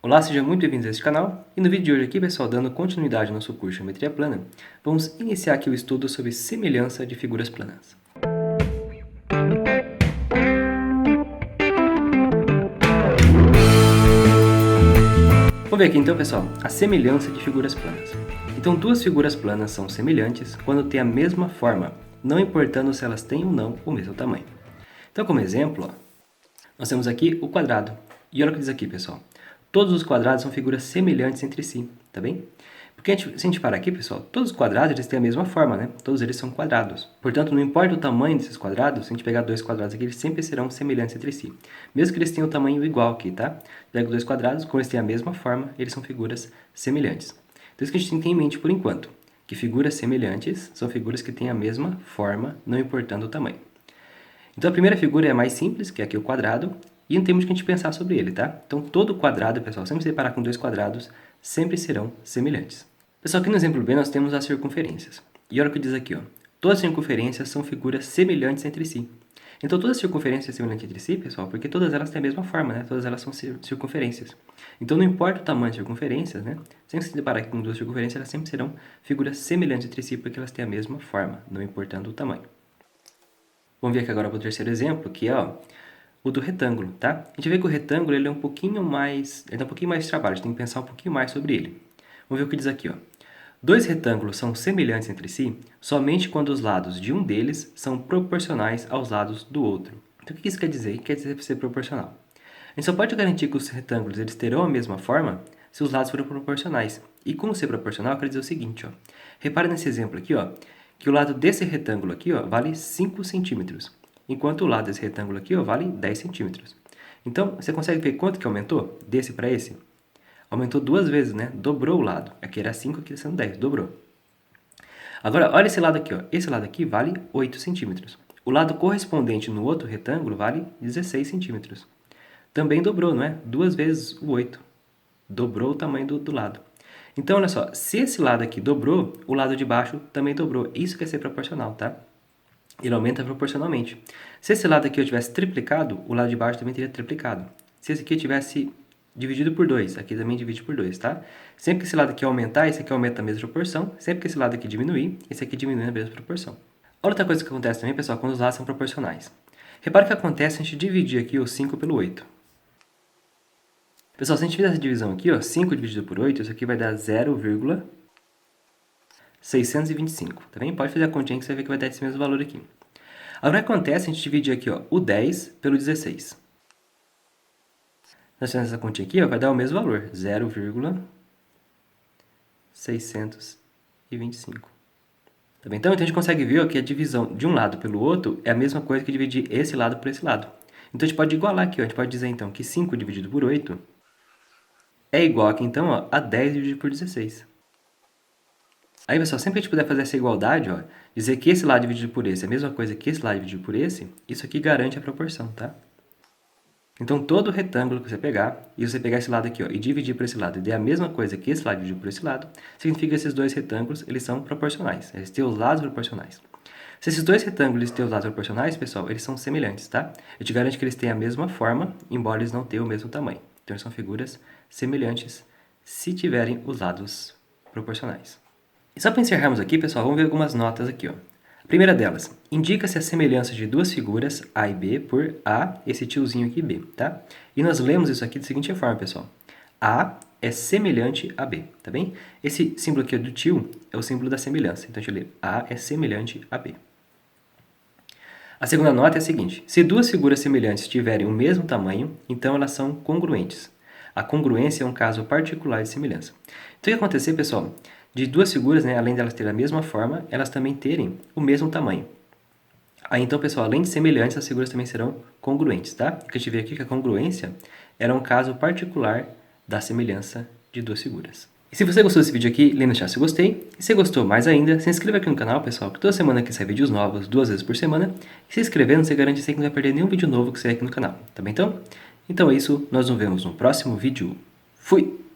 Olá, sejam muito bem-vindos a este canal. E no vídeo de hoje aqui, pessoal, dando continuidade ao nosso curso de Geometria Plana, vamos iniciar aqui o estudo sobre semelhança de figuras planas. Vamos ver aqui então, pessoal, a semelhança de figuras planas. Então, duas figuras planas são semelhantes quando têm a mesma forma, não importando se elas têm ou não o mesmo tamanho. Então, como exemplo, ó, nós temos aqui o quadrado. E olha o que diz aqui, pessoal. Todos os quadrados são figuras semelhantes entre si, tá bem? Porque se a gente parar aqui, pessoal, todos os quadrados eles têm a mesma forma, né? Todos eles são quadrados. Portanto, não importa o tamanho desses quadrados, se a gente pegar dois quadrados aqui, eles sempre serão semelhantes entre si. Mesmo que eles tenham o tamanho igual aqui, tá? Pega dois quadrados, como eles têm a mesma forma, eles são figuras semelhantes. Então, isso que a gente tem que ter em mente por enquanto, que figuras semelhantes são figuras que têm a mesma forma, não importando o tamanho. Então, a primeira figura é a mais simples, que é aqui o quadrado, e não temos que a gente pensar sobre ele, tá? Então, todo quadrado, pessoal, sempre se separar com dois quadrados, sempre serão semelhantes. Pessoal, aqui no exemplo B nós temos as circunferências. E olha o que diz aqui, ó. Todas as circunferências são figuras semelhantes entre si. Então, todas as circunferências são semelhantes entre si, pessoal, porque todas elas têm a mesma forma, né? Todas elas são circunferências. Então, não importa o tamanho das circunferências, né? Sempre que se deparar aqui com duas circunferências, elas sempre serão figuras semelhantes entre si, porque elas têm a mesma forma, não importando o tamanho. Vamos ver aqui agora para o terceiro exemplo, que é ó, o do retângulo, tá? A gente vê que o retângulo ele é um pouquinho mais, ele dá um pouquinho mais de trabalho, a gente tem que pensar um pouquinho mais sobre ele. Vamos ver o que diz aqui, ó. Dois retângulos são semelhantes entre si somente quando os lados de um deles são proporcionais aos lados do outro. Então, o que isso quer dizer? Quer dizer ser proporcional. A gente só pode garantir que os retângulos eles terão a mesma forma se os lados forem proporcionais. E como ser proporcional, quer dizer o seguinte, ó. Repare nesse exemplo aqui, ó, que o lado desse retângulo aqui, ó, vale 5 centímetros, enquanto o lado desse retângulo aqui, ó, vale 10 centímetros. Então, você consegue ver quanto que aumentou desse para esse? Aumentou duas vezes, né? Dobrou o lado. Aqui era 5, aqui está sendo 10. Dobrou. Agora, olha esse lado aqui. Ó. Esse lado aqui vale 8 centímetros. O lado correspondente no outro retângulo vale 16 centímetros. Também dobrou, não é? Duas vezes o 8. Dobrou o tamanho do lado. Então, olha só. Se esse lado aqui dobrou, o lado de baixo também dobrou. Isso quer ser proporcional, tá? Ele aumenta proporcionalmente. Se esse lado aqui eu tivesse triplicado, o lado de baixo também teria triplicado. Se esse aqui tivesse dividido por 2, aqui também divide por 2, tá? Sempre que esse lado aqui aumentar, esse aqui aumenta a mesma proporção. Sempre que esse lado aqui diminuir, esse aqui diminui a mesma proporção. Outra coisa que acontece também, pessoal, quando os lados são proporcionais. Repara o que acontece se a gente dividir aqui o 5 pelo 8. Pessoal, se a gente fizer essa divisão aqui, ó, 5 dividido por 8, isso aqui vai dar 0,625, tá bem? Pode fazer a continha que você vai ver que vai dar esse mesmo valor aqui. Agora o que acontece se a gente dividir aqui, ó, o 10 pelo 16. Nós fazemos essa continha aqui, ó, vai dar o mesmo valor, 0,625. Tá bem? Então, a gente consegue ver ó, que a divisão de um lado pelo outro é a mesma coisa que dividir esse lado por esse lado. Então, a gente pode igualar aqui, ó, a gente pode dizer então que 5 dividido por 8 é igual aqui então ó, a 10 dividido por 16. Aí, pessoal, sempre que a gente puder fazer essa igualdade, ó, dizer que esse lado dividido por esse é a mesma coisa que esse lado dividido por esse, isso aqui garante a proporção, tá? Então, todo retângulo que você pegar, e você pegar esse lado aqui ó, e dividir por esse lado, e der a mesma coisa que esse lado dividido por esse lado, significa que esses dois retângulos eles são proporcionais, eles têm os lados proporcionais. Se esses dois retângulos têm os lados proporcionais, pessoal, eles são semelhantes, tá? Eu te garanto que eles têm a mesma forma, embora eles não tenham o mesmo tamanho. Então, eles são figuras semelhantes se tiverem os lados proporcionais. E só para encerrarmos aqui, pessoal, vamos ver algumas notas aqui, ó. A primeira delas, indica-se a semelhança de duas figuras, A e B, por A, esse tiozinho aqui, B, tá? E nós lemos isso aqui da seguinte forma, pessoal. A é semelhante a B, tá bem? Esse símbolo aqui do tio é o símbolo da semelhança. Então, deixa eu ler. A é semelhante a B. A segunda nota é a seguinte. Se duas figuras semelhantes tiverem o mesmo tamanho, então elas são congruentes. A congruência é um caso particular de semelhança. Então, o que vai acontecer, pessoal? De duas figuras, né, além de elas terem a mesma forma, elas também terem o mesmo tamanho. Aí, então, pessoal, além de semelhantes, as figuras também serão congruentes, tá? O que a gente vê aqui que a congruência era um caso particular da semelhança de duas figuras. E se você gostou desse vídeo aqui, lembre de deixar seu gostei. E se gostou mais ainda, se inscreva aqui no canal, pessoal, que toda semana aqui sai vídeos novos, 2 vezes por semana. E se inscrevendo, você garante que não vai perder nenhum vídeo novo que sair aqui no canal, tá bem então? Então é isso, nós nos vemos no próximo vídeo. Fui!